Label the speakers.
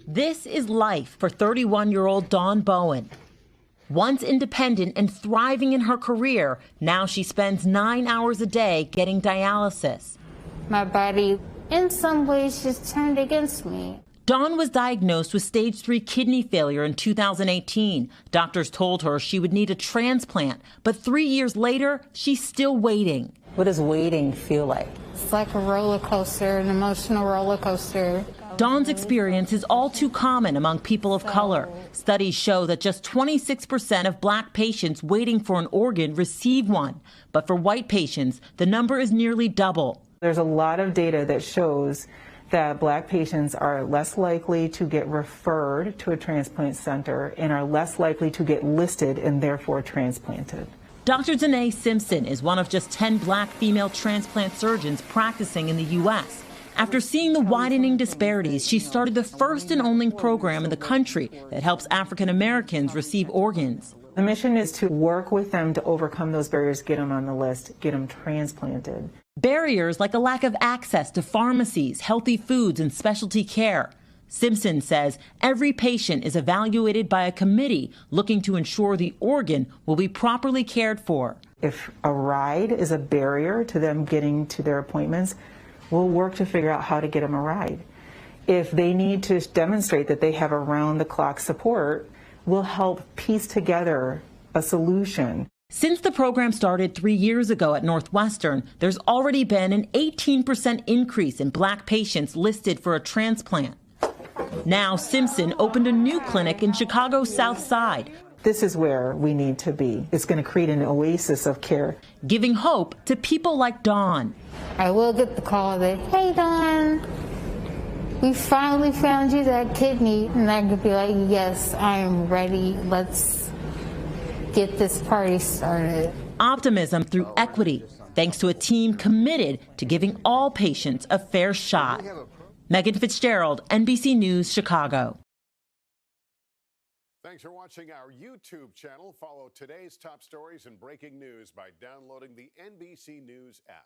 Speaker 1: This is life for 31-year-old Dawn Bowen. Once independent and thriving in her career, now she spends 9 hours a day getting dialysis.
Speaker 2: My body, in some ways, just turned against me.
Speaker 1: Dawn was diagnosed with stage 3 kidney failure in 2018. Doctors told her she would need a transplant, but 3 years later, she's still waiting.
Speaker 3: What does waiting feel like?
Speaker 2: It's like a roller coaster, an emotional roller coaster.
Speaker 1: Dawn's experience is all too common among people of color. Studies show that just 26% of black patients waiting for an organ receive one. But for white patients, the number is nearly double.
Speaker 4: There's a lot of data that shows that black patients are less likely to get referred to a transplant center and are less likely to get listed and therefore transplanted.
Speaker 1: Dr. Danae Simpson is one of just 10 black female transplant surgeons practicing in the U.S. After seeing the widening disparities, she started the first and only program in the country that helps African Americans receive organs.
Speaker 4: The mission is to work with them to overcome those barriers, get them on the list, get them transplanted.
Speaker 1: Barriers like a lack of access to pharmacies, healthy foods, and specialty care. Simpson says every patient is evaluated by a committee looking to ensure the organ will be properly cared for.
Speaker 4: If a ride is a barrier to them getting to their appointments, we'll work to figure out how to get them a ride. If they need to demonstrate that they have around-the-clock support, we'll help piece together a solution.
Speaker 1: Since the program started 3 years ago at Northwestern, there's already been an 18% increase in black patients listed for a transplant. Now Simpson opened a new clinic in Chicago's South Side.
Speaker 4: This is where we need to be. It's going to create an oasis of care,
Speaker 1: giving hope to people like Dawn.
Speaker 2: I will get the call that, hey, Dawn, we finally found you that kidney. And I could be like, yes, I am ready. Let's get this party started.
Speaker 1: Optimism through equity, thanks to a team committed to giving all patients a fair shot. Megan Fitzgerald, NBC News, Chicago.
Speaker 5: Thanks for watching our YouTube channel. Follow today's top stories and breaking news by downloading the NBC News app.